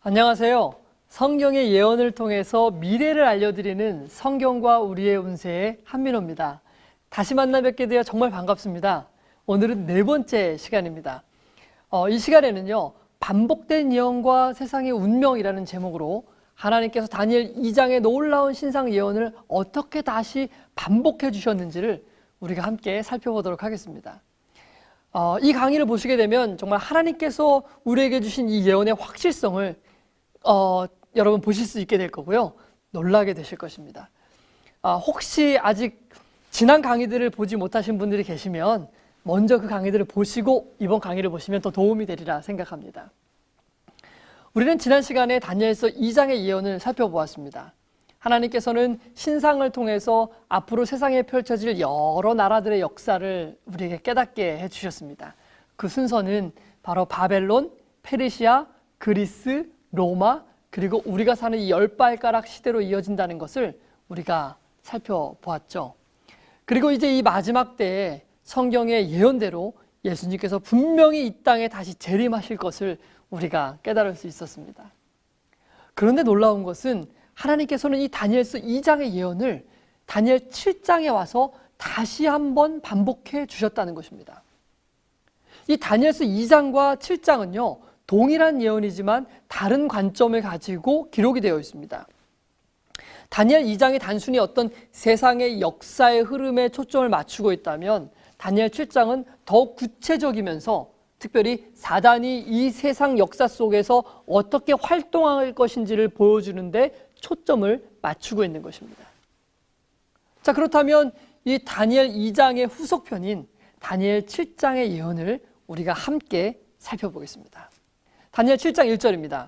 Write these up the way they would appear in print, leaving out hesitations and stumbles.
안녕하세요. 성경의 예언을 통해서 미래를 알려드리는 성경과 우리의 운세의 한민호입니다. 다시 만나 뵙게 되어 정말 반갑습니다. 오늘은 네 번째 시간입니다. 이 시간에는요, 반복된 예언과 세상의 운명이라는 제목으로 하나님께서 다니엘 2장의 놀라운 신상 예언을 어떻게 다시 반복해 주셨는지를 우리가 함께 살펴보도록 하겠습니다. 이 강의를 보시게 되면 정말 하나님께서 우리에게 주신 이 예언의 확실성을 여러분 보실 수 있게 될 거고요. 놀라게 되실 것입니다. 혹시 아직 지난 강의들을 보지 못하신 분들이 계시면 먼저 그 강의들을 보시고 이번 강의를 보시면 더 도움이 되리라 생각합니다. 우리는 지난 시간에 다니엘서 2장의 예언을 살펴보았습니다. 하나님께서는 신상을 통해서 앞으로 세상에 펼쳐질 여러 나라들의 역사를 우리에게 깨닫게 해주셨습니다. 그 순서는 바로 바벨론, 페르시아, 그리스, 로마, 그리고 우리가 사는 이 10발가락 시대로 이어진다는 것을 우리가 살펴보았죠. 그리고 이제 이 마지막 때에 성경의 예언대로 예수님께서 분명히 이 땅에 다시 재림하실 것을 우리가 깨달을 수 있었습니다. 그런데 놀라운 것은 하나님께서는 이 다니엘서 2장의 예언을 다니엘 7장에 와서 다시 한번 반복해 주셨다는 것입니다. 이 다니엘서 2장과 7장은요, 동일한 예언이지만 다른 관점을 가지고 기록이 되어 있습니다. 다니엘 2장이 단순히 어떤 세상의 역사의 흐름에 초점을 맞추고 있다면 다니엘 7장은 더욱 구체적이면서 특별히 사단이 이 세상 역사 속에서 어떻게 활동할 것인지를 보여주는데 초점을 맞추고 있는 것입니다. 자, 그렇다면 이 다니엘 2장의 후속편인 다니엘 7장의 예언을 우리가 함께 살펴보겠습니다. 다니엘 7장 1절입니다.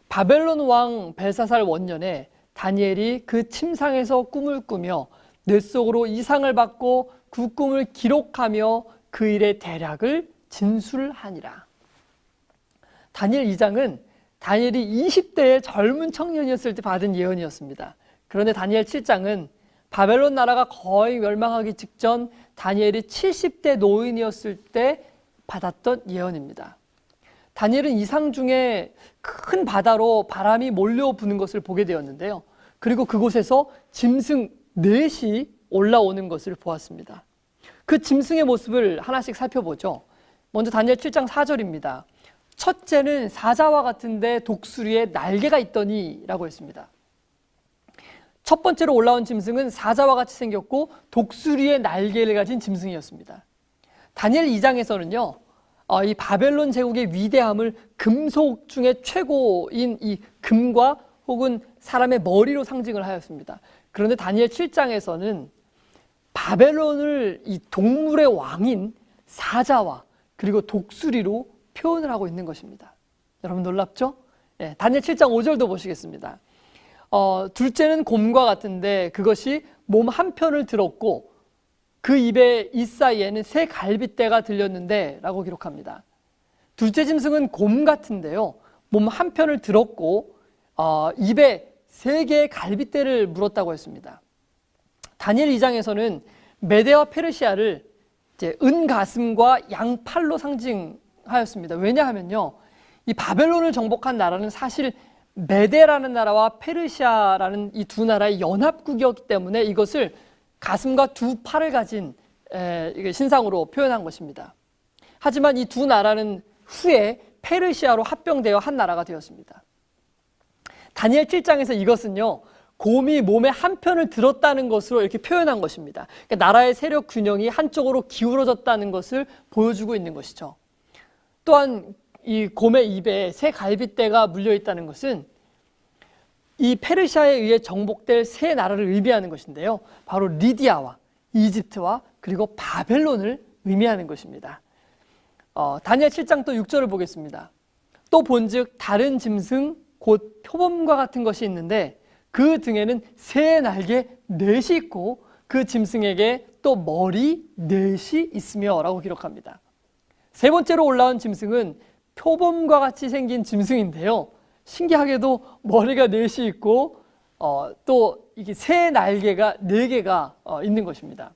바벨론 왕 벨사살 원년에 다니엘이 그 침상에서 꿈을 꾸며 뇌 속으로 이상을 받고 그 꿈을 기록하며 그 일의 대략을 진술하니라. 다니엘 2장은 다니엘이 20대의 젊은 청년이었을 때 받은 예언이었습니다. 그런데 다니엘 7장은 바벨론 나라가 거의 멸망하기 직전 다니엘이 70대 노인이었을 때 받았던 예언입니다. 다니엘은 이상 중에 큰 바다로 바람이 몰려부는 것을 보게 되었는데요. 그리고 그곳에서 짐승 4이 올라오는 것을 보았습니다. 그 짐승의 모습을 하나씩 살펴보죠. 먼저 다니엘 7장 4절입니다. 첫째는 사자와 같은데 독수리에 날개가 있더니 라고 했습니다. 첫 번째로 올라온 짐승은 사자와 같이 생겼고 독수리의 날개를 가진 짐승이었습니다. 다니엘 2장에서는요, 이 바벨론 제국의 위대함을 금속 중에 최고인 이 금과 혹은 사람의 머리로 상징을 하였습니다. 그런데 다니엘 7장에서는 바벨론을 이 동물의 왕인 사자와 그리고 독수리로 표현을 하고 있는 것입니다. 여러분 놀랍죠? 예, 다니엘 7장 5절도 보시겠습니다. 둘째는 곰과 같은데 그것이 몸 한편을 들었고 그 입에 이 사이에는 새 갈빗대가 들렸는데 라고 기록합니다. 둘째 짐승은 곰 같은데요, 몸 한편을 들었고 입에 3개의 갈빗대를 물었다고 했습니다. 다니엘 2장에서는 메대와 페르시아를 이제 은가슴과 양팔로 상징하였습니다. 왜냐하면요, 이 바벨론을 정복한 나라는 사실 메대라는 나라와 페르시아라는 이 두 나라의 연합국이었기 때문에 이것을 가슴과 2 팔을 가진 신상으로 표현한 것입니다. 하지만 이 두 나라는 후에 페르시아로 합병되어 한 나라가 되었습니다. 다니엘 7장에서 이것은요, 곰이 몸의 한편을 들었다는 것으로 이렇게 표현한 것입니다. 그러니까 나라의 세력 균형이 한쪽으로 기울어졌다는 것을 보여주고 있는 것이죠. 또한 이 곰의 입에 새 갈빗대가 물려 있다는 것은 이 페르시아에 의해 정복될 세 나라를 의미하는 것인데요, 바로 리디아와 이집트와 그리고 바벨론을 의미하는 것입니다. 다니엘 7장 또 6절을 보겠습니다. 또 본즉 다른 짐승 곧 표범과 같은 것이 있는데 그 등에는 새 날개 4이 있고 그 짐승에게 또 머리 4이 있으며 라고 기록합니다. 세 번째로 올라온 짐승은 표범과 같이 생긴 짐승인데요, 신기하게도 머리가 4이 있고 또 이게 새 날개가 4개가 있는 것입니다.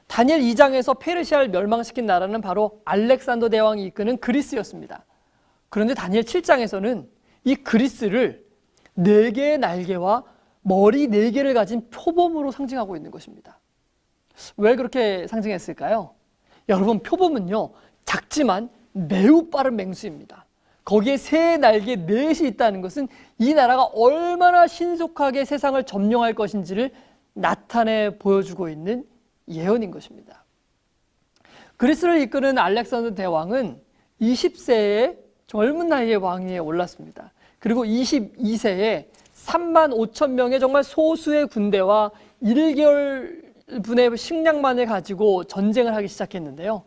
다니엘 2장에서 페르시아를 멸망시킨 나라는 바로 알렉산더 대왕이 이끄는 그리스였습니다. 그런데 다니엘 7장에서는 이 그리스를 4개의 날개와 머리 4개를 가진 표범으로 상징하고 있는 것입니다. 왜 그렇게 상징했을까요? 여러분, 표범은요, 작지만 매우 빠른 맹수입니다. 거기에 새 날개 4이 있다는 것은 이 나라가 얼마나 신속하게 세상을 점령할 것인지를 나타내 보여주고 있는 예언인 것입니다. 그리스를 이끄는 알렉산더 대왕은 20세의 젊은 나이에 왕위에 올랐습니다. 그리고 22세에 3만 5천 명의 정말 소수의 군대와 1개월분의 식량만을 가지고 전쟁을 하기 시작했는데요.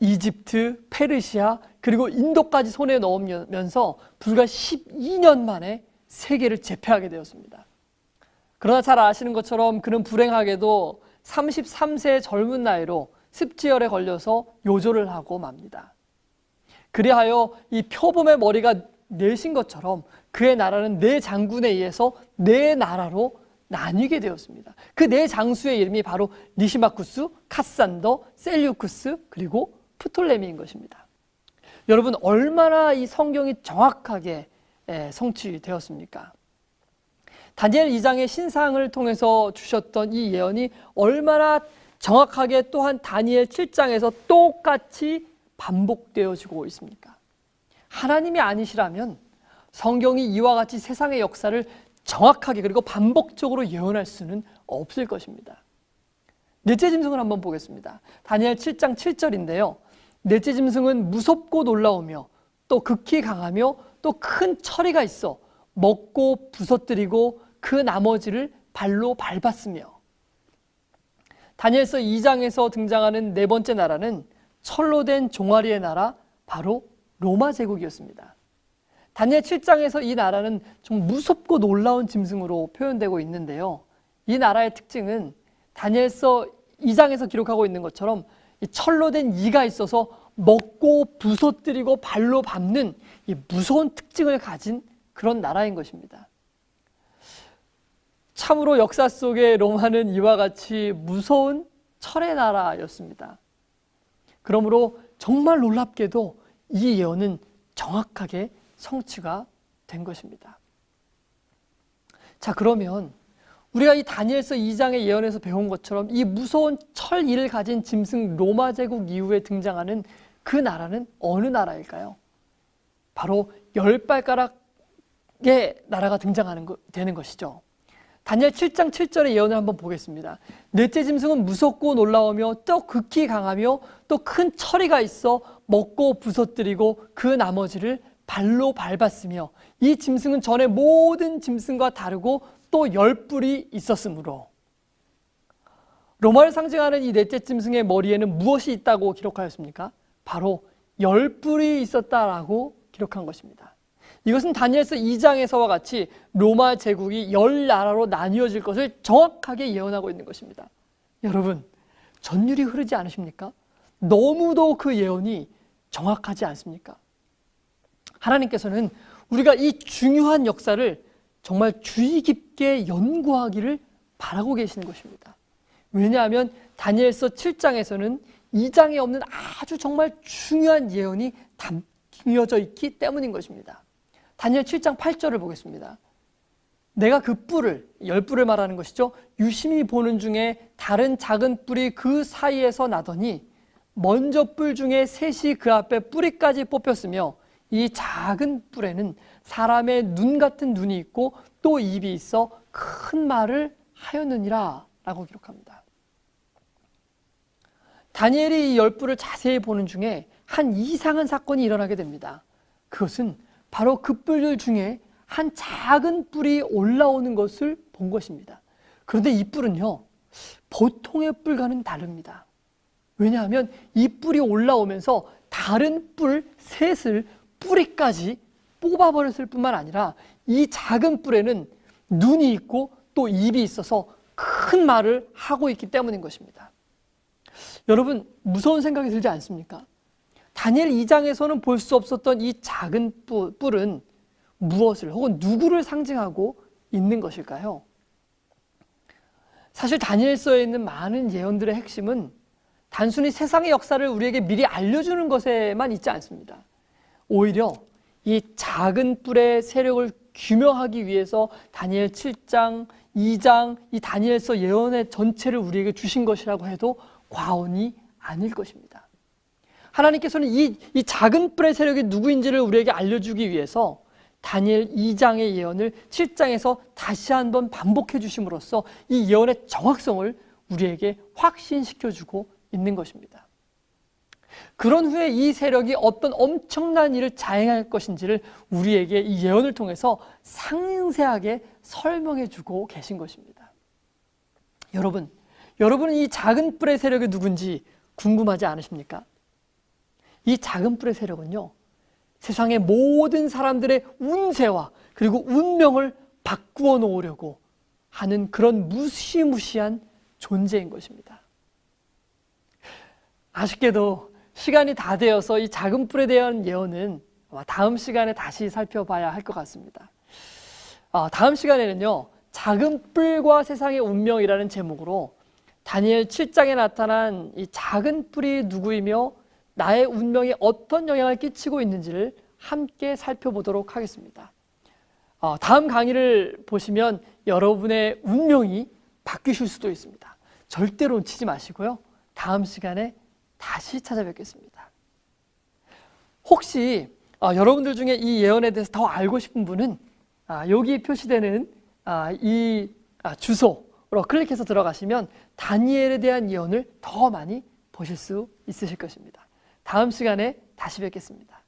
이집트, 페르시아, 그리고 인도까지 손에 넣으면서 불과 12년 만에 세계를 제패하게 되었습니다. 그러나 잘 아시는 것처럼 그는 불행하게도 33세의 젊은 나이로 습지열에 걸려서 요절을 하고 맙니다. 그리하여 이 표범의 머리가 4신 것처럼 그의 나라는 4 장군에 의해서 4 나라로 나뉘게 되었습니다. 그 4 장수의 이름이 바로 리시마쿠스, 카산더, 셀류쿠스, 그리고 프톨레미인 것입니다. 여러분, 얼마나 이 성경이 정확하게 성취되었습니까? 다니엘 2장의 신상을 통해서 주셨던 이 예언이 얼마나 정확하게 또한 다니엘 7장에서 똑같이 반복되어지고 있습니까? 하나님이 아니시라면 성경이 이와 같이 세상의 역사를 정확하게 그리고 반복적으로 예언할 수는 없을 것입니다. 넷째 짐승을 한번 보겠습니다. 다니엘 7장 7절인데요. 넷째 짐승은 무섭고 놀라우며 또 극히 강하며 또 큰 처리가 있어 먹고 부서뜨리고 그 나머지를 발로 밟았으며. 다니엘서 2장에서 등장하는 4번째 나라는 철로 된 종아리의 나라, 바로 로마 제국이었습니다. 다니엘 7장에서 이 나라는 좀 무섭고 놀라운 짐승으로 표현되고 있는데요. 이 나라의 특징은 다니엘서 2장에서 기록하고 있는 것처럼 이 철로 된 이가 있어서 먹고 부서뜨리고 발로 밟는 이 무서운 특징을 가진 그런 나라인 것입니다. 참으로 역사 속에 로마는 이와 같이 무서운 철의 나라였습니다. 그러므로 정말 놀랍게도 이 예언은 정확하게 성취가 된 것입니다. 자, 그러면 우리가 이 다니엘서 2장의 예언에서 배운 것처럼 이 무서운 철이를 가진 짐승 로마 제국 이후에 등장하는 그 나라는 어느 나라일까요? 바로 10발가락의 나라가 되는 것이죠. 다니엘 7장 7절의 예언을 한번 보겠습니다. 넷째 짐승은 무섭고 놀라우며 또 극히 강하며 또 큰 처리가 있어 먹고 부서뜨리고 그 나머지를 발로 밟았으며 이 짐승은 전에 모든 짐승과 다르고 또 10뿔이 있었으므로. 로마를 상징하는 이 넷째 짐승의 머리에는 무엇이 있다고 기록하였습니까? 바로 10뿔이 있었다라고 기록한 것입니다. 이것은 다니엘서 2장에서와 같이 로마 제국이 10나라로 나뉘어질 것을 정확하게 예언하고 있는 것입니다. 여러분, 전율이 흐르지 않으십니까? 너무도 그 예언이 정확하지 않습니까? 하나님께서는 우리가 이 중요한 역사를 정말 주의 깊게 연구하기를 바라고 계시는 것입니다. 왜냐하면 다니엘서 7장에서는 2장에 없는 아주 정말 중요한 예언이 담겨져 있기 때문인 것입니다. 다니엘 7장 8절을 보겠습니다. 내가 그 뿔을, 10뿔을 말하는 것이죠. 유심히 보는 중에 다른 작은 뿔이 그 사이에서 나더니 먼저 뿔 중에 셋이 그 앞에 뿌리까지 뽑혔으며 이 작은 뿔에는 사람의 눈 같은 눈이 있고 또 입이 있어 큰 말을 하였느니라 라고 기록합니다. 다니엘이 이 10뿔을 자세히 보는 중에 한 이상한 사건이 일어나게 됩니다. 그것은 바로 그 뿔들 중에 한 작은 뿔이 올라오는 것을 본 것입니다. 그런데 이 뿔은요, 보통의 뿔과는 다릅니다. 왜냐하면 이 뿔이 올라오면서 다른 뿔 셋을 뿌리까지 뽑아버렸을 뿐만 아니라 이 작은 뿔에는 눈이 있고 또 입이 있어서 큰 말을 하고 있기 때문인 것입니다. 여러분, 무서운 생각이 들지 않습니까? 다니엘 2장에서는 볼 수 없었던 이 작은 뿔은 무엇을 혹은 누구를 상징하고 있는 것일까요? 사실 다니엘서에 있는 많은 예언들의 핵심은 단순히 세상의 역사를 우리에게 미리 알려주는 것에만 있지 않습니다. 오히려 이 작은 뿔의 세력을 규명하기 위해서 다니엘 7장, 2장, 이 다니엘서 예언의 전체를 우리에게 주신 것이라고 해도 과언이 아닐 것입니다. 하나님께서는 이 작은 뿔의 세력이 누구인지를 우리에게 알려주기 위해서 다니엘 2장의 예언을 7장에서 다시 한번 반복해 주심으로써 이 예언의 정확성을 우리에게 확신시켜주고 있는 것입니다. 그런 후에 이 세력이 어떤 엄청난 일을 자행할 것인지를 우리에게 이 예언을 통해서 상세하게 설명해 주고 계신 것입니다. 여러분은 이 작은 뿔의 세력이 누군지 궁금하지 않으십니까? 이 작은 뿔의 세력은요, 세상의 모든 사람들의 운세와 그리고 운명을 바꾸어 놓으려고 하는 그런 무시무시한 존재인 것입니다. 아쉽게도 시간이 다 되어서 이 작은 뿔에 대한 예언은 아마 다음 시간에 다시 살펴봐야 할 것 같습니다. 다음 시간에는요, 작은 뿔과 세상의 운명이라는 제목으로 다니엘 7장에 나타난 이 작은 뿔이 누구이며 나의 운명에 어떤 영향을 끼치고 있는지를 함께 살펴보도록 하겠습니다. 다음 강의를 보시면 여러분의 운명이 바뀌실 수도 있습니다. 절대로 놓치지 마시고요. 다음 시간에 다시 찾아뵙겠습니다. 혹시 여러분들 중에 이 예언에 대해서 더 알고 싶은 분은 여기 표시되는 이 주소로 클릭해서 들어가시면 다니엘에 대한 예언을 더 많이 보실 수 있으실 것입니다. 다음 시간에 다시 뵙겠습니다.